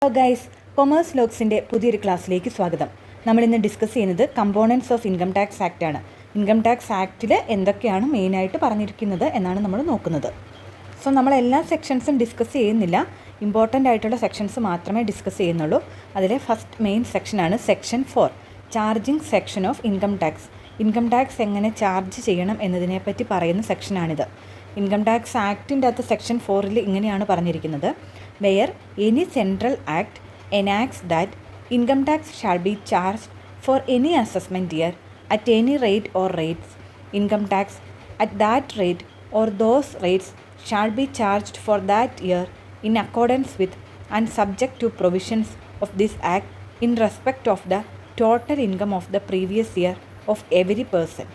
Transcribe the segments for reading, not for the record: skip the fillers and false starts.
Hello guys, commerce ലോഗ്സിൻ്റെ പുതിയൊരു ക്ലാസ്സിലേക്ക് സ്വാഗതം. നമ്മളിന്ന് ഡിസ്കസ് ചെയ്യുന്നത് components of income tax act ആണ്. ഇൻകം ടാക്സ് ആക്റ്റിൽ എന്തൊക്കെയാണ് മെയിനായിട്ട് പറഞ്ഞിരിക്കുന്നത് എന്നാണ് നമ്മൾ നോക്കുന്നത്. സോ നമ്മളെല്ലാ സെക്ഷൻസും ഡിസ്കസ് ചെയ്യുന്നില്ല, ഇമ്പോർട്ടൻ്റ് ആയിട്ടുള്ള സെക്ഷൻസ് മാത്രമേ ഡിസ്കസ് ചെയ്യുന്നുള്ളൂ. അതിലെ ഫസ്റ്റ് മെയിൻ സെക്ഷനാണ് section 4, charging section of income tax. Income tax എങ്ങനെ ചാർജ് ചെയ്യണം എന്നതിനെപ്പറ്റി പറയുന്ന സെക്ഷനാണിത്. ഇൻകം ടാക്സ് ആക്ടിൻ്റെ അകത്ത് സെക്ഷൻ 4 ഇങ്ങനെയാണ് പറഞ്ഞിരിക്കുന്നത്: where any central act enacts that income tax shall be charged for any assessment year at any rate or rates, income tax at that rate or those rates shall be charged for that year in accordance with and subject to provisions of this act in respect of the total income of the previous year of every person,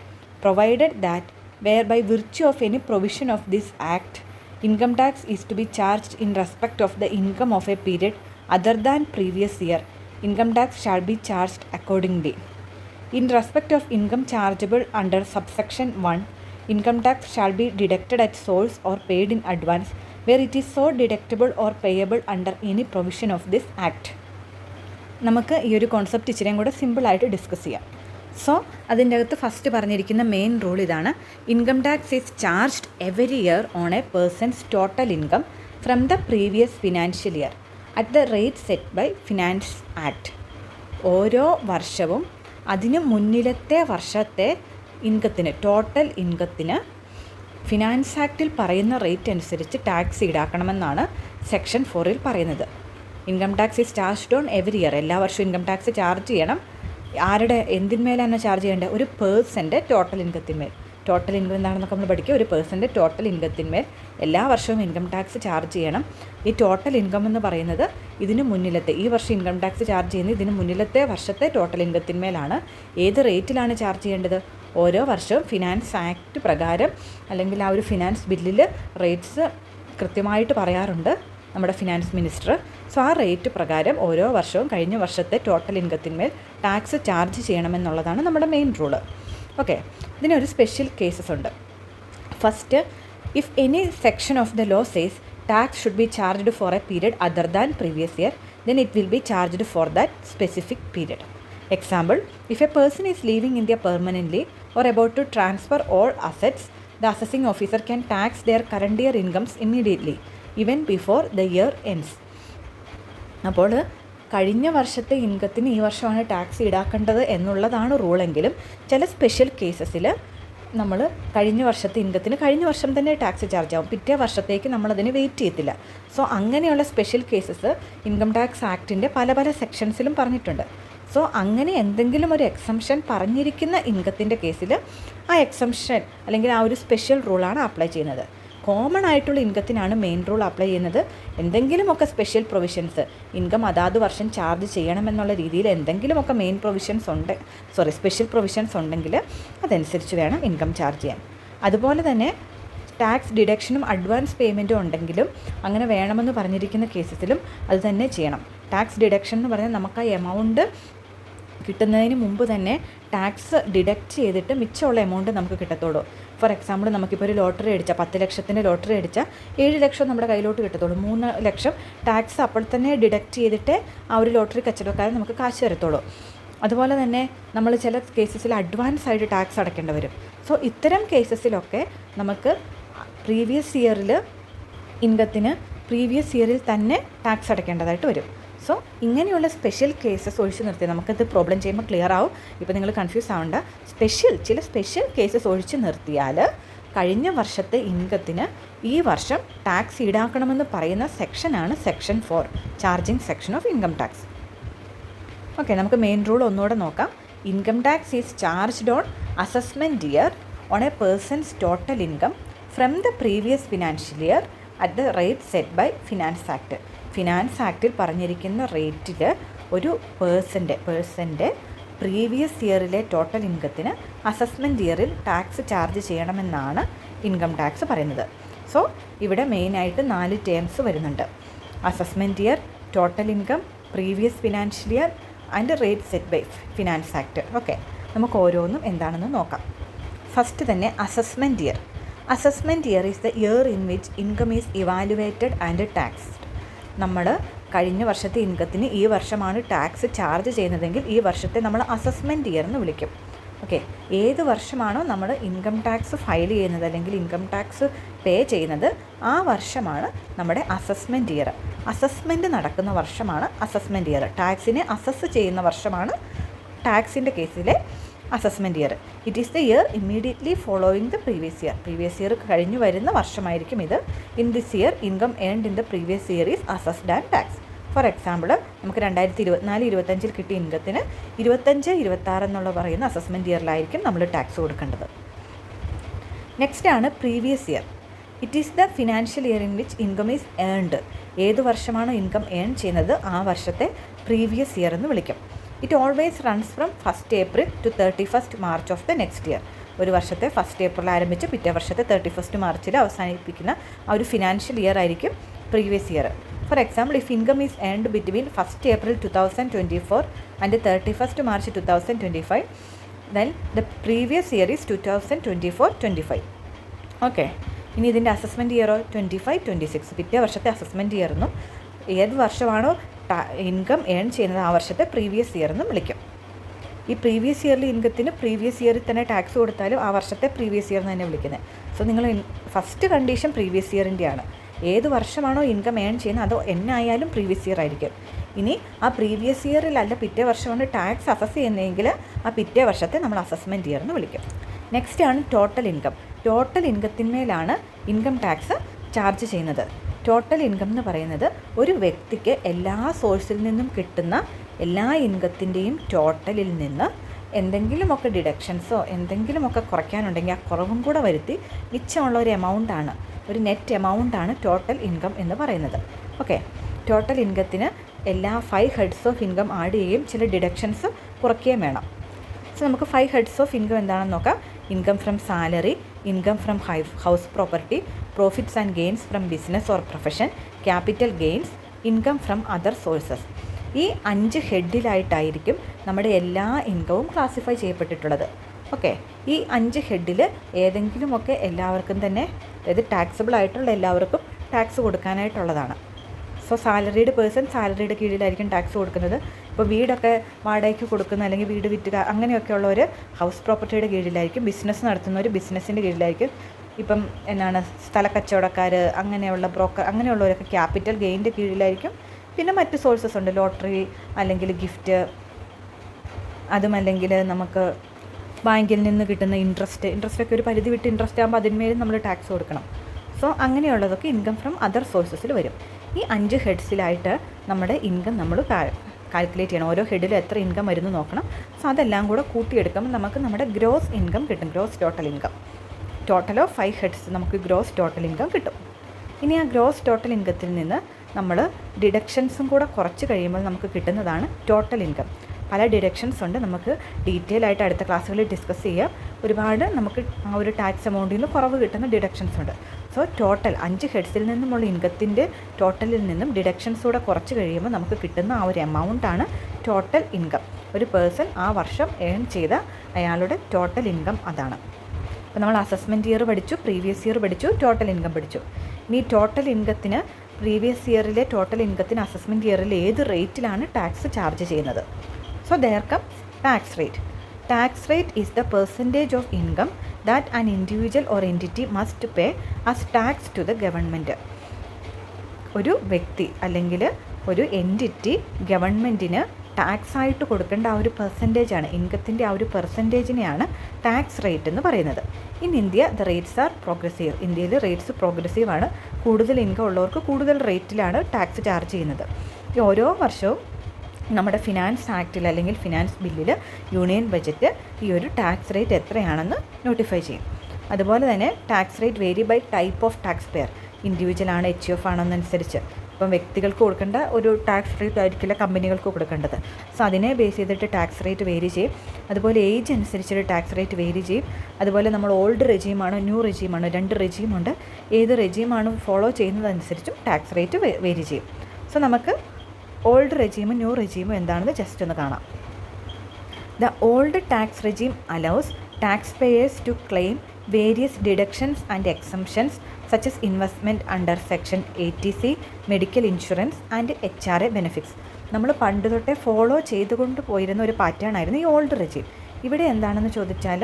provided that where by virtue of any provision of this act income tax is to be charged in respect of the income of a period other than previous year, income tax shall be charged accordingly. In respect of income chargeable under subsection 1, income tax shall be deducted at source or paid in advance where it is so deductible or payable under any provision of this act. നമുക്ക് ഈ ഒരു concept ഇച്ചിരിയും കൂടെ സിമ്പിളായിട്ട് discuss ചെയ്യാം. So അതിൻ്റെ അകത്ത് first പറഞ്ഞിരിക്കുന്ന മെയിൻ റൂൾ ഇതാണ്: income tax is charged every year on a person's total income from the previous financial year at the rate set by finance act. ഓരോ വർഷവും അതിന് മുന്നിലത്തെ വർഷത്തെ ഇൻകത്തിന്, ടോട്ടൽ ഇൻകത്തിന് ഫിനാൻസ് ആക്റ്റിൽ പറയുന്ന റേറ്റ് അനുസരിച്ച് ടാക്സ് ഈടാക്കണമെന്നാണ് സെക്ഷൻ 4 പറയുന്നത്. Income tax is charged on every year. എല്ലാ വർഷവും income tax charge ചെയ്യണം. ആരുടെ എന്തിന്മേലാണ് ചാർജ് ചെയ്യേണ്ടത്? ഒരു പേഴ്സൻ്റെ ടോട്ടൽ ഇൻകത്തിന്മേൽ. ടോട്ടൽ ഇൻകം എന്താണെന്നൊക്കെ നമ്മൾ പഠിക്കുക. ഒരു പേഴ്സൻ്റെ ടോട്ടൽ ഇൻകത്തിന്മേൽ എല്ലാ വർഷവും ഇൻകം ടാക്സ് ചാർജ് ചെയ്യണം. ഈ ടോട്ടൽ ഇൻകം എന്ന് പറയുന്നത് ഇതിന് മുന്നിലത്തെ, ഈ വർഷം ഇൻകം ടാക്സ് ചാർജ് ചെയ്യുന്നത് ഇതിന് മുന്നിലത്തെ വർഷത്തെ ടോട്ടൽ ഇൻകത്തിന്മേലാണ്. ഏത് റേറ്റിലാണ് ചാർജ് ചെയ്യേണ്ടത്? ഓരോ വർഷവും ഫിനാൻസ് ആക്ട് പ്രകാരം അല്ലെങ്കിൽ ആ ഒരു ഫിനാൻസ് ബില്ലിൽ റേറ്റ്സ് കൃത്യമായിട്ട് പറയാറുണ്ട് നമ്മുടെ ഫിനാൻസ് മിനിസ്റ്റർ. സോ ആ റേറ്റ് പ്രകാരം ഓരോ വർഷവും കഴിഞ്ഞ വർഷത്തെ ടോട്ടൽ ഇൻകത്തിന്മേൽ ടാക്സ് ചാർജ് ചെയ്യണമെന്നുള്ളതാണ് നമ്മുടെ മെയിൻ റൂള്. ഓക്കെ, ഇതിനൊരു സ്പെഷ്യൽ കേസസ് ഉണ്ട്. First, if any section of the law says tax should be charged for a period other than previous year, then it will be charged for that specific period. Example, if a person is leaving India permanently or about to transfer all assets, the assessing officer can tax their current year incomes immediately, even before the year ends. അപ്പോൾ കഴിഞ്ഞ വർഷത്തെ ഇൻകത്തിന് ഈ വർഷമാണ് tax ഈടാക്കേണ്ടത് എന്നുള്ളതാണ് റൂളെങ്കിലും ചില special കേസസിൽ നമ്മൾ കഴിഞ്ഞ വർഷത്തെ ഇൻകത്തിന് കഴിഞ്ഞ വർഷം തന്നെ ടാക്സ് ചാർജ് ആവും, പിറ്റേ വർഷത്തേക്ക് നമ്മളതിന് വെയിറ്റ് ചെയ്യത്തില്ല. സോ അങ്ങനെയുള്ള സ്പെഷ്യൽ കേസസ് ഇൻകം ടാക്സ് ആക്ടിൻ്റെ പല പല സെക്ഷൻസിലും പറഞ്ഞിട്ടുണ്ട്. സോ അങ്ങനെ എന്തെങ്കിലും ഒരു എക്സംഷൻ പറഞ്ഞിരിക്കുന്ന ഇൻകത്തിൻ്റെ കേസിൽ ആ എക്സംഷൻ അല്ലെങ്കിൽ ആ ഒരു സ്പെഷ്യൽ റൂളാണ് അപ്ലൈ ചെയ്യുന്നത്. കോമൺ ആയിട്ടുള്ള ഇൻകത്തിനാണ് മെയിൻ റൂൾ അപ്ലൈ ചെയ്യുന്നത്. എന്തെങ്കിലുമൊക്കെ സ്പെഷ്യൽ പ്രൊവിഷൻസ്, ഇൻകം അതാത് വർഷം ചാർജ് ചെയ്യണമെന്നുള്ള രീതിയിൽ എന്തെങ്കിലുമൊക്കെ സ്പെഷ്യൽ പ്രൊവിഷൻസ് ഉണ്ടെങ്കിൽ അതനുസരിച്ച് വേണം ഇൻകം ചാർജ് ചെയ്യാൻ. അതുപോലെ തന്നെ ടാക്സ് ഡിഡക്ഷനും അഡ്വാൻസ് പേയ്മെൻറ്റും ഉണ്ടെങ്കിലും അങ്ങനെ വേണമെന്ന് പറഞ്ഞിരിക്കുന്ന കേസസിലും അത് തന്നെ ചെയ്യണം. ടാക്സ് ഡിഡക്ഷൻ എന്ന് പറഞ്ഞാൽ നമുക്ക് ആ എമൗണ്ട് കിട്ടുന്നതിന് മുമ്പ് തന്നെ ടാക്സ് ഡിഡക്റ്റ് ചെയ്തിട്ട് മിച്ചമുള്ള എമൗണ്ട് നമുക്ക് കിട്ടത്തുള്ളൂ. ഫോർ എക്സാമ്പിൾ, നമുക്കിപ്പോൾ ഒരു ലോട്ടറി അടിച്ചാൽ 10 ലക്ഷത്തിൻ്റെ ലോട്ടറി അടിച്ചാൽ 7 ലക്ഷം നമ്മുടെ കയ്യിലോട്ട് കിട്ടത്തുള്ളൂ. 3 ലക്ഷം ടാക്സ് അപ്പോൾ തന്നെ ഡിഡക്റ്റ് ചെയ്തിട്ട് ആ ഒരു ലോട്ടറി കച്ചവടക്കാരൻ നമുക്ക് കാശ് തരത്തുള്ളൂ. അതുപോലെ തന്നെ നമ്മൾ ചില കേസസിൽ അഡ്വാൻസ് ആയിട്ട് ടാക്സ് അടയ്ക്കേണ്ടി വരും. സോ ഇത്തരം കേസസിലൊക്കെ നമുക്ക് പ്രീവിയസ് ഇയറിൽ ഇൻകത്തിന് പ്രീവിയസ് ഇയറിൽ തന്നെ ടാക്സ് അടയ്ക്കേണ്ടതായിട്ട് വരും. സോ ഇങ്ങനെയുള്ള സ്പെഷ്യൽ കേസസ് ഒഴിച്ച് നിർത്തി നമുക്കത് പ്രോബ്ലം ചെയ്യുമ്പോൾ ക്ലിയർ ആവും. ഇപ്പോൾ നിങ്ങൾ കൺഫ്യൂസ് ആവേണ്ട. ചില സ്പെഷ്യൽ കേസസ് ഒഴിച്ച് നിർത്തിയാൽ കഴിഞ്ഞ വർഷത്തെ ഇൻകത്തിന് ഈ വർഷം ടാക്സ് ഈടാക്കണമെന്ന് പറയുന്ന സെക്ഷനാണ് section 4, charging section of income tax. Okay, നമുക്ക് മെയിൻ റൂൾ ഒന്നുകൂടെ നോക്കാം. Income tax is charged on assessment year on a person's total income from the previous financial year at the rate set by finance act. Finance ആക്റ്റിൽ പറഞ്ഞിരിക്കുന്ന റേറ്റിൽ ഒരു പേഴ്സൻ്റെ previous ഇയറിലെ total ഇൻകത്തിന് അസസ്മെൻറ്റ് ഇയറിൽ ടാക്സ് ചാർജ് ചെയ്യണമെന്നാണ് ഇൻകം ടാക്സ് പറയുന്നത്. സോ ഇവിടെ മെയിനായിട്ട് 4 ടേംസ് വരുന്നുണ്ട്: assessment year, total income, previous financial year and rate set by finance act. Okay, നമുക്ക് ഓരോന്നും എന്താണെന്ന് നോക്കാം. ഫസ്റ്റ് തന്നെ assessment year. Assessment year is the year in which income is evaluated and taxed. നമ്മൾ കഴിഞ്ഞ വർഷത്തെ ഇൻകത്തിന് ഈ വർഷമാണ് ടാക്സ് ചാർജ് ചെയ്യുന്നതെങ്കിൽ ഈ വർഷത്തെ നമ്മൾ അസസ്മെൻറ്റ് ഇയർ എന്ന് വിളിക്കും. ഓക്കെ, ഏത് വർഷമാണോ നമ്മൾ ഇൻകം ടാക്സ് ഫയൽ ചെയ്യുന്നത് അല്ലെങ്കിൽ ഇൻകം ടാക്സ് പേ ചെയ്യുന്നത് ആ വർഷമാണ് നമ്മുടെ അസസ്മെൻറ്റ് ഇയർ. അസസ്മെൻറ്റ് നടക്കുന്ന വർഷമാണ് അസസ്മെൻറ്റ് ഇയർ. ടാക്സിനെ അസസ് ചെയ്യുന്ന വർഷമാണ് ടാക്സിൻ്റെ കേസിലെ assessment year. It is the year immediately following the previous year കഴിഞ്ഞു വരുന്ന വർഷമായിരിക്കും ഇത്. In this year income earned in the previous year is assessed and tax. For example, നമുക്ക് 2024-25 കിട്ടിയ ഇൻകത്തിന് 25-26 എന്നുള്ള പറയുന്ന അസസ്മെൻറ്റ് ഇയറിലായിരിക്കും നമ്മൾ ടാക്സ് കൊടുക്കേണ്ടത്. നെക്സ്റ്റ് ആണ് previous year. It is the financial year in which income is earned. ഏത് വർഷമാണോ ഇൻകം ഏൺ ചെയ്യുന്നത് ആ വർഷത്തെ പ്രീവിയസ് ഇയർ എന്ന് വിളിക്കും. It always runs from 1st April to 31st March of the next year. ഒരു വർഷത്തെ 1st April ആരംഭിച്ച് പിറ്റേ വർഷത്തെ 31st March അവസാനിപ്പിക്കുന്ന ആ ഒരു ഫിനാൻഷ്യൽ ഇയർ ആയിരിക്കും previous year. For example, if income is earned between 1st April 2024 and 31st March 2025, then the previous year is 2024-25. Okay, ഇനി ഇതിൻ്റെ അസസ്മെൻറ്റ് ഇയറോ 25-26, പിറ്റേ വർഷത്തെ അസസ്മെൻറ്റ് ഇയർ എന്നും ഏത് വർഷമാണോ ഇൻകം ഏൺ ചെയ്യുന്നത് ആ വർഷത്തെ പ്രീവിയസ് ഇയർ എന്നും വിളിക്കും. ഈ പ്രീവിയസ് ഇയറിൽ ഇൻകത്തിന് പ്രീവിയസ് ഇയറിൽ തന്നെ ടാക്സ് കൊടുത്താലും ആ വർഷത്തെ പ്രീവിയസ് ഇയർ എന്ന് തന്നെ വിളിക്കുന്നത്. സോ നിങ്ങൾ ഫസ്റ്റ് കണ്ടീഷൻ പ്രീവിയസ് ഇയറിൻ്റെയാണ്. ഏത് വർഷമാണോ ഇൻകം ഏൺ ചെയ്യുന്നത് അതോ എന്നായാലും പ്രീവിയസ് ഇയർ ആയിരിക്കും. ഇനി ആ പ്രീവിയസ് ഇയറിലല്ല പിറ്റേ വർഷമാണ് ടാക്സ് അസസ് ചെയ്യുന്നതെങ്കിൽ ആ പിറ്റേ വർഷത്തെ നമ്മൾ അസസ്മെൻറ്റ് ഇയർ എന്ന് വിളിക്കും. നെക്സ്റ്റ് ആണ് ടോട്ടൽ ഇൻകം. ടോട്ടൽ ഇൻകത്തിന്മേലാണ് ഇൻകം ടാക്സ് ചാർജ് ചെയ്യുന്നത്. ടോട്ടൽ ഇൻകം എന്ന് പറയുന്നത് ഒരു വ്യക്തിക്ക് എല്ലാ സോഴ്സിൽ നിന്നും കിട്ടുന്ന എല്ലാ ഇൻകത്തിൻ്റെയും ടോട്ടലിൽ നിന്ന് എന്തെങ്കിലുമൊക്കെ ഡിഡക്ഷൻസോ എന്തെങ്കിലുമൊക്കെ കുറയ്ക്കാനുണ്ടെങ്കിൽ ആ കുറവും കൂടെ വരുത്തി മിച്ചമുള്ള ഒരു എമൗണ്ടാണ്, ഒരു നെറ്റ് എമൗണ്ടാണ് ടോട്ടൽ ഇൻകം എന്ന് പറയുന്നത്. ഓക്കെ, ടോട്ടൽ ഇൻകത്തിന് എല്ലാ 5 ഹെഡ്സ് ഓഫ് ഇൻകം ആഡ് ചെയ്യുകയും ചില ഡിഡക്ഷൻസ് കുറയ്ക്കുകയും വേണം. സോ നമുക്ക് 5 ഹെഡ്സ് ഓഫ് ഇൻകം എന്താണെന്ന് നോക്കാം. Income from salary, income from house property, profits and gains from business or profession, capital gains, income from other sources. ഈ 5 ഹെഡിലായിട്ടായിരിക്കും നമ്മുടെ എല്ലാ ഇൻകവും ക്ലാസിഫൈ ചെയ്യപ്പെട്ടിട്ടുള്ളത്. ഓക്കെ, ഈ 5 ഹെഡിൽ ഏതെങ്കിലുമൊക്കെ എല്ലാവർക്കും തന്നെ, അതായത് ടാക്സബിൾ ആയിട്ടുള്ള എല്ലാവർക്കും ടാക്സ് കൊടുക്കാനായിട്ടുള്ളതാണ്. സോ സാലറീഡ് പേഴ്സൺ സാലറിയുടെ കീഴിലായിരിക്കും ടാക്സ് കൊടുക്കുന്നത്. ഇപ്പോൾ വീടൊക്കെ വാടകയ്ക്ക് കൊടുക്കുന്ന അല്ലെങ്കിൽ വീട് വിറ്റുക അങ്ങനെയൊക്കെ ഉള്ളവർ ഹൗസ് പ്രോപ്പർട്ടിയുടെ കീഴിലായിരിക്കും. ബിസിനസ് നടത്തുന്നവർ ബിസിനസ്സിൻ്റെ കീഴിലായിരിക്കും. ഇപ്പം എന്താണ് സ്ഥലക്കച്ചവടക്കാർ അങ്ങനെയുള്ള ബ്രോക്കർ അങ്ങനെയുള്ളവരൊക്കെ ക്യാപിറ്റൽ ഗെയിൻ്റെ കീഴിലായിരിക്കും. പിന്നെ മറ്റ് സോഴ്സസ് ഉണ്ട്, ലോട്ടറി അല്ലെങ്കിൽ ഗിഫ്റ്റ്, അതുമല്ലെങ്കിൽ നമുക്ക് ബാങ്കിൽ നിന്ന് കിട്ടുന്ന ഇൻട്രസ്റ്റൊക്കെ ഒരു പരിധി വിട്ട് ഇൻട്രസ്റ്റ് ആകുമ്പോൾ അതിന്മേലും നമ്മൾ ടാക്സ് കൊടുക്കണം. സോ അങ്ങനെയുള്ളതൊക്കെ ഇൻകം ഫ്രം അതർ സോഴ്സസിൽ വരും. ഈ 5 ഹെഡ്സിലായിട്ട് നമ്മുടെ ഇൻകം നമ്മൾ കാൽക്കുലേറ്റ് ചെയ്യണം. ഓരോ ഹെഡിലും എത്ര ഇൻകം വരുന്നു നോക്കണം. സോ അതെല്ലാം കൂടെ കൂട്ടിയെടുക്കുമ്പോൾ നമുക്ക് നമ്മുടെ ഗ്രോസ് ഇൻകം കിട്ടും. Gross total income, total of 5 heads നമുക്ക് ഗ്രോസ് ടോട്ടൽ ഇൻകം കിട്ടും. ഇനി ആ ഗ്രോസ് ടോട്ടൽ ഇൻകത്തിൽ നിന്ന് നമ്മൾ ഡിഡക്ഷൻസും കൂടെ കുറച്ച് കഴിയുമ്പോൾ നമുക്ക് കിട്ടുന്നതാണ് ടോട്ടൽ ഇൻകം. പല ഡിഡക്ഷൻസ് ഉണ്ട്, നമുക്ക് ഡീറ്റെയിൽ ആയിട്ട് അടുത്ത ക്ലാസ്സുകളിൽ ഡിസ്കസ് ചെയ്യാം. ഒരുപാട് നമുക്ക് ആ ഒരു ടാക്സ് എമൗണ്ടിൽ നിന്ന് കുറവ് കിട്ടുന്ന ഡിഡക്ഷൻസ് ഉണ്ട്. സോ ടോട്ടൽ 5 ഹെഡ്സിൽ നിന്നുമുള്ള ഇൻകത്തിൻ്റെ ടോട്ടലിൽ നിന്നും ഡിഡക്ഷൻസ് കൂടെ കുറച്ച് കഴിയുമ്പോൾ നമുക്ക് കിട്ടുന്ന ആ ഒരു എമൗണ്ടാണ് ടോട്ടൽ ഇൻകം. ഒരു പേഴ്സൺ ആ വർഷം ഏൺ ചെയ്ത അയാളുടെ ടോട്ടൽ ഇൻകം അതാണ്. അപ്പോൾ നമ്മൾ അസസ്മെൻറ്റ് ഇയർ പഠിച്ചു, പ്രീവിയസ് ഇയർ പഠിച്ചു, ടോട്ടൽ ഇൻകം പഠിച്ചു. ഇനി ടോട്ടൽ ഇൻകത്തിന് പ്രീവിയസ് ഇയറിലെ ടോട്ടൽ ഇൻകത്തിന് അസസ്മെൻറ്റ് ഇയറിൽ ഏത് റേറ്റിലാണ് ടാക്സ് ചാർജ് ചെയ്യുന്നത്? So there comes tax rate. Tax rate is the percentage of income that an individual or entity must pay as tax to the government. ഒരു വ്യക്തി അല്ലെങ്കിൽ ഒരു എൻറ്റിറ്റി ഗവൺമെൻറ്റിന് ടാക്സ് ആയിട്ട് കൊടുക്കേണ്ട ആ ഒരു പെർസെൻറ്റേജാണ്, ഇൻകത്തിൻ്റെ ആ ഒരു പെർസെൻറ്റേജിനെയാണ് ടാക്സ് റേറ്റ് എന്ന് പറയുന്നത്. In India the rates R progressive. ഇന്ത്യയിൽ റേറ്റ്സ് പ്രോഗ്രസീവ് ആണ്. കൂടുതൽ ഇൻകം ഉള്ളവർക്ക് കൂടുതൽ റേറ്റിലാണ് ടാക്സ് ചാർജ് ചെയ്യുന്നത്. ഈ ഓരോ വർഷവും നമ്മുടെ ഫിനാൻസ് ആക്റ്റിൽ അല്ലെങ്കിൽ ഫിനാൻസ് ബില്ലിൽ യൂണിയൻ ബജറ്റ് ഈ ഒരു ടാക്സ് റേറ്റ് എത്രയാണെന്ന് നോട്ടിഫൈ ചെയ്യും. അതുപോലെ തന്നെ tax rate vary by type of taxpayer. Individual ആണ്, HUF ആണെന്നനുസരിച്ച്. ഇപ്പം വ്യക്തികൾക്ക് കൊടുക്കേണ്ട ഒരു ടാക്സ് റേറ്റ് ആയിരിക്കില്ല കമ്പനികൾക്ക് കൊടുക്കേണ്ടത്. സോ അതിനെ ബേസ് ചെയ്തിട്ട് ടാക്സ് റേറ്റ് വേരി ചെയ്യും. അതുപോലെ ഏജ് അനുസരിച്ചിട്ട് ടാക്സ് റേറ്റ് വേരി ചെയ്യും. അതുപോലെ നമ്മൾ ഓൾഡ് റെജീമാണോ ന്യൂ റെജീമാണോ, 2 റെജീമുണ്ട്. ഏത് റെജീമാണ് ഫോളോ ചെയ്യുന്നതനുസരിച്ചും ടാക്സ് റേറ്റ് വേരി ചെയ്യും. സോ നമുക്ക് ഓൾഡ് റെജീമും ന്യൂ റെജീമും എന്താണെന്ന് ജസ്റ്റ് ഒന്ന് കാണാം. The old tax regime allows taxpayers to claim various deductions and exemptions such as investment under section 80C, medical insurance and HRA benefits. നമ്മൾ പണ്ട് തൊട്ടേ ഫോളോ ചെയ്തുകൊണ്ട് പോയിരുന്ന ഒരു പാറ്റേൺ ആയിരുന്നു ഈ ഓൾഡ് റെജീം. ഇവിടെ എന്താണെന്ന് ചോദിച്ചാൽ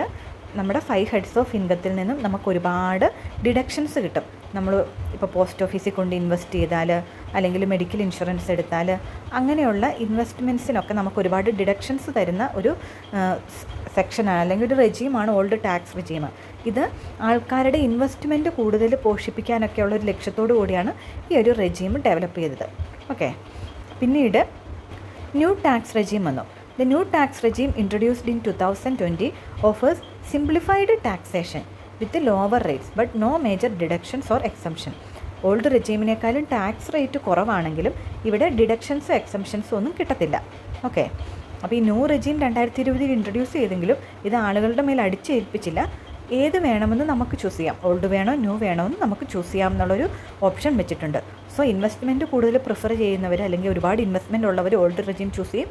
നമ്മുടെ 5 ഹെഡ്സ് ഓഫ് ഇൻകത്തിൽ നിന്നും നമുക്ക് ഒരുപാട് ഡിഡക്ഷൻസ് കിട്ടും. നമ്മൾ ഇപ്പോൾ പോസ്റ്റ് ഓഫീസിൽ കൊണ്ട് ഇൻവെസ്റ്റ് ചെയ്താൽ, അല്ലെങ്കിൽ മെഡിക്കൽ ഇൻഷുറൻസ് എടുത്താൽ, അങ്ങനെയുള്ള ഇൻവെസ്റ്റ്മെൻറ്റ്സിനൊക്കെ നമുക്ക് ഒരുപാട് ഡിഡക്ഷൻസ് തരുന്ന ഒരു സെക്ഷനാണ്, അല്ലെങ്കിൽ ഒരു റെജീമാണ് ഓൾഡ് ടാക്സ് റെജീം. ഇത് ആൾക്കാരുടെ ഇൻവെസ്റ്റ്മെൻറ്റ് കൂടുതൽ പോഷിപ്പിക്കാനൊക്കെയുള്ള ഒരു ലക്ഷ്യത്തോടു കൂടിയാണ് ഈ ഒരു റെജീം ഡെവലപ്പ് ചെയ്തത്. ഓക്കെ, പിന്നീട് ന്യൂ ടാക്സ് റെജീം വന്നു. The new tax regime introduced in 2020 offers simplified taxation with lower rates but no major deductions or exemption. Old റെജീമിനേക്കാളും ടാക്സ് റേറ്റ് കുറവാണെങ്കിലും ഇവിടെ ഡിഡക്ഷൻസോ എക്സംഷൻസോ ഒന്നും കിട്ടത്തില്ല. ഓക്കെ, അപ്പോൾ ഈ ന്യൂ റെജീം 2020 ഇൻട്രൊഡ്യൂസ് ചെയ്തെങ്കിലും ഇത് ആളുകളുടെ മേൽ അടിച്ചേൽപ്പിച്ചില്ല. ഏത് വേണമെന്ന് നമുക്ക് ചൂസ് ചെയ്യാം, ഓൾഡ് വേണോ ന്യൂ വേണോ എന്ന് നമുക്ക് ചൂസ് ചെയ്യാം എന്നുള്ളൊരു ഓപ്ഷൻ വെച്ചിട്ടുണ്ട്. സോ ഇൻവെസ്റ്റ്മെൻറ്റ് കൂടുതൽ പ്രിഫർ ചെയ്യുന്നവർ, അല്ലെങ്കിൽ ഒരുപാട് ഇൻവെസ്റ്റ്മെൻറ്റ് ഉള്ളവർ ഓൾഡ് റെജീം ചൂസ് ചെയ്യും.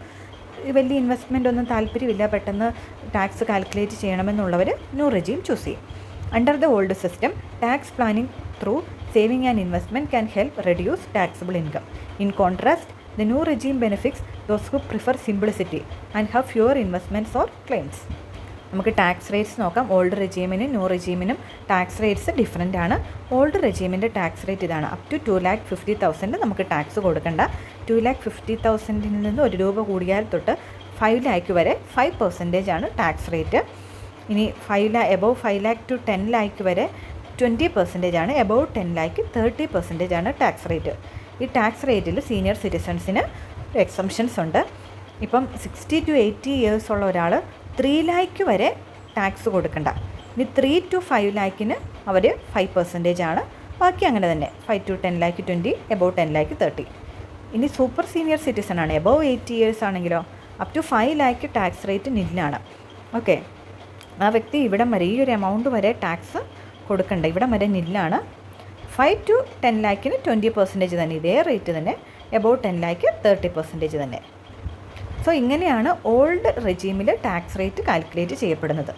വലിയ ഇൻവെസ്റ്റ്മെൻ്റ് ഒന്നും താല്പര്യമില്ല, പെട്ടെന്ന് ടാക്സ് കാൽക്കുലേറ്റ് ചെയ്യണമെന്നുള്ളവർ ന്യൂ റെജീം ചൂസ് ചെയ്യും. Under the old system, tax planning through saving and investment can help reduce taxable income. In contrast, the new regime benefits those who prefer simplicity and have fewer investments or claims. നമുക്ക് tax rates നോക്കാം. Old റെജീമിനും new റെജീമിനും tax rates different ആണ്. Old റെജീമിൻ്റെ tax rate ഇതാണ്. Up to 2,50,000 നമുക്ക് tax കൊടുക്കേണ്ട. 2,50,000 നിന്ന് ₹1 കൂടിയാൽ തൊട്ട് 5 lakh വരെ 5% ആണ് ടാക്സ് റേറ്റ്. ഇനി എബവ് 5 lakh to 10 lakh വരെ 20% ആണ്. എബവ് 10 lakh 30% ആണ് ടാക്സ് റേറ്റ്. ഈ ടാക്സ് റേറ്റിൽ സീനിയർ സിറ്റിസൺസിന് എക്സംഷൻസ് ഉണ്ട്. ഇപ്പം 60 to 80 years ഉള്ള ഒരാൾ 3 lakh വരെ ടാക്സ് കൊടുക്കണ്ട. ഇനി 3 to 5 lakh അവർ 5% ആണ്. ബാക്കി അങ്ങനെ തന്നെ 5 to 10 lakh 20, എബവ് 10 lakh 30. ഇനി സൂപ്പർ സീനിയർ സിറ്റിസൺ ആണ്, എബവ് 80 years ആണെങ്കിലോ up to 5 lakh tax rate നില്ലാണ്. ഓക്കെ, ആ വ്യക്തി ഇവിടം വരെ ഈ ഒരു എമൗണ്ട് വരെ ടാക്സ് കൊടുക്കണ്ട, ഇവിടം വരെ നില്ലാണ്. 5 to 10 lakh 20% തന്നെ, ഇതേ റേറ്റ് തന്നെ. എബവ് 10 lakh 30% തന്നെ. സോ ഇങ്ങനെയാണ് ഓൾഡ് റെജീമിൽ ടാക്സ് റേറ്റ് കാൽക്കുലേറ്റ് ചെയ്യപ്പെടുന്നത്.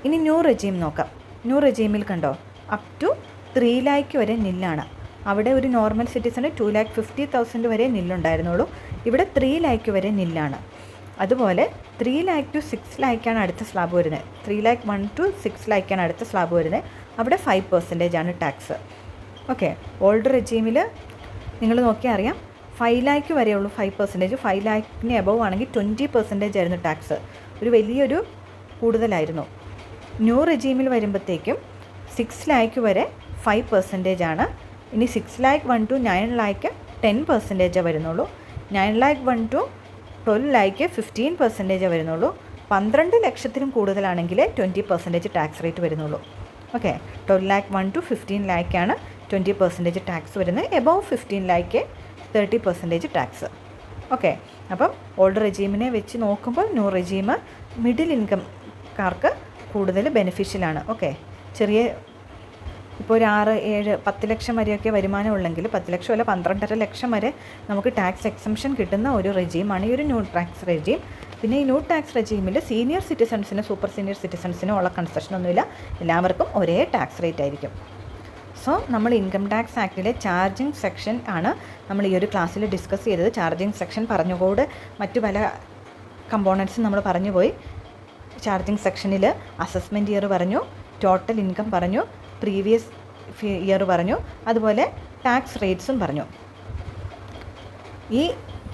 ഇനി ന്യൂ റെജീം നോക്കാം. ന്യൂ റെജീമിൽ കണ്ടോ, അപ് ടു 3 lakh വരെ നില്ലാണ്. അവിടെ ഒരു നോർമൽ സിറ്റിസണ് 2,50,000 വരെ നില്ലുണ്ടായിരുന്നുള്ളൂ. ഇവിടെ 3 lakh വരെ നില്ലാണ്. അതുപോലെ 3 lakh to 6 lakh ആണ് അടുത്ത സ്ലാബ് വരുന്നത്. 3 lakh 1 to 6 lakh ആണ് അടുത്ത സ്ലാബ് വരുന്നത്. അവിടെ 5% ആണ് ടാക്സ്. ഓക്കെ, ഓൾഡ് റെജീമിൽ നിങ്ങൾ നോക്കിയാൽ അറിയാം 5 lakh വരെയുള്ളൂ 5%. 5 lakh എബവ് ആണെങ്കിൽ 20% ആയിരുന്നു ടാക്സ്. ഒരു വലിയൊരു കൂടുതലായിരുന്നു. ന്യൂ റെജീമിൽ വരുമ്പോഴത്തേക്കും 6 lakh വരെ 5% ആണ്. ഇനി 6 lakh 1 to 9 lakh 10% വരുന്നുള്ളൂ. 9 lakh 1 to 12 lakh 15% വരുന്നുള്ളൂ. 12 ലക്ഷത്തിനും കൂടുതലാണെങ്കിൽ 20% ടാക്സ് റേറ്റ് വരുന്നുള്ളൂ. ഓക്കെ, 12 lakh 1 to 15 lakh ആണ് 20% ടാക്സ് വരുന്നത്. Above 15 lakh 30% tax. ഓക്കെ, അപ്പം ഓൾഡ് റെജീമിനെ വെച്ച് നോക്കുമ്പോൾ ന്യൂ റെജീം മിഡിൽ ഇൻകംകാർക്ക് കൂടുതൽ ബെനിഫിഷ്യലാണ്. ഓക്കെ, ചെറിയ ഇപ്പോൾ ഒരു 6, 7, 10 ലക്ഷം വരെയൊക്കെ വരുമാനം ഉള്ളെങ്കിൽ 10 ലക്ഷം അല്ല 12.5 ലക്ഷം വരെ നമുക്ക് ടാക്സ് എക്സംഷൻ കിട്ടുന്ന ഒരു റെജീമാണ് ഈ ഒരു ന്യൂ ടാക്സ് റെജീം. പിന്നെ ഈ ന്യൂ ടാക്സ് റെജീമിൽ സീനിയർ സിറ്റിസൺസിനും സൂപ്പർ സീനിയർ സിറ്റിസൺസിനും ഉള്ള കൺസെഷനൊന്നുമില്ല. എല്ലാവർക്കും ഒരേ ടാക്സ് റേറ്റ് ആയിരിക്കും. സോ നമ്മൾ ഇൻകം ടാക്സ് ആക്ടിലെ ചാർജിങ് സെക്ഷൻ ആണ് നമ്മൾ ഈ ഒരു ക്ലാസ്സിൽ ഡിസ്കസ് ചെയ്തത്. ചാർജിങ് സെക്ഷൻ പറഞ്ഞുകൊണ്ട് മറ്റു പല കമ്പോണൻസും നമ്മൾ പറഞ്ഞു പോയി. ചാർജിങ് സെക്ഷനിൽ അസസ്മെൻറ്റ് ഇയർ പറഞ്ഞു, ടോട്ടൽ ഇൻകം പറഞ്ഞു, പ്രീവിയസ് ഇയർ പറഞ്ഞു, അതുപോലെ ടാക്സ് റേറ്റ്സും പറഞ്ഞു. ഈ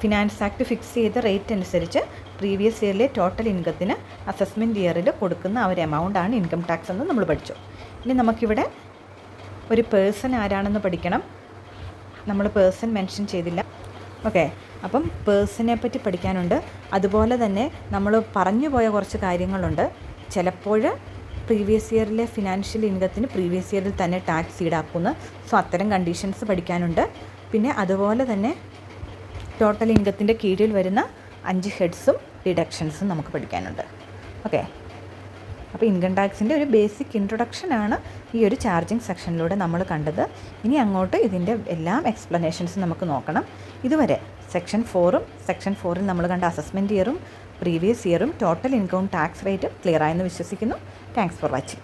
ഫിനാൻസ് ആക്ട് ഫിക്സ് ചെയ്ത റേറ്റ് അനുസരിച്ച് പ്രീവിയസ് ഇയറിലെ ടോട്ടൽ ഇൻകത്തിന് അസസ്മെൻറ്റ് ഇയറിൽ കൊടുക്കുന്ന ആ ഒരു എമൗണ്ടാണ് ഇൻകം ടാക്സ് എന്ന് നമ്മൾ പഠിച്ചു. ഇനി നമുക്കിവിടെ ഒരു പേഴ്സൺ ആരാണെന്ന് പഠിക്കണം. നമ്മൾ പേഴ്സൺ മെൻഷൻ ചെയ്തില്ല. ഓക്കെ, അപ്പം പേഴ്സണെ പറ്റി പഠിക്കാനുണ്ട്. അതുപോലെ തന്നെ നമ്മൾ പറഞ്ഞു പോയ കുറച്ച് കാര്യങ്ങളുണ്ട്. ചിലപ്പോൾ പ്രീവിയസ് ഇയറിലെ ഫിനാൻഷ്യൽ ഇൻകത്തിന് പ്രീവിയസ് ഇയറിൽ തന്നെ ടാക്സ് ഈടാക്കുന്നു. സോ അത്തരം കണ്ടീഷൻസ് പഠിക്കാനുണ്ട്. പിന്നെ അതുപോലെ തന്നെ ടോട്ടൽ ഇൻകത്തിൻ്റെ കീഴിൽ വരുന്ന 5 ഹെഡ്സും ഡിഡക്ഷൻസും നമുക്ക് പഠിക്കാനുണ്ട്. ഓക്കെ, അപ്പോൾ ഇൻകം ടാക്സിൻ്റെ ഒരു ബേസിക് ഇൻട്രൊഡക്ഷനാണ് ഈ ഒരു ചാർജിങ് സെക്ഷനിലൂടെ നമ്മൾ കണ്ടത്. ഇനി അങ്ങോട്ട് ഇതിൻ്റെ എല്ലാം എക്സ്പ്ലനേഷൻസ് നമുക്ക് നോക്കണം. ഇതുവരെ സെക്ഷൻ 4ൽ നമ്മൾ കണ്ട അസസ്മെൻറ്റ് ഇയറും പ്രീവിയസ് ഇയറും ടോട്ടൽ ഇൻകവും ടാക്സ് റേറ്റും ക്ലിയർ ആയെന്ന് വിശ്വസിക്കുന്നു. Thanks for watching.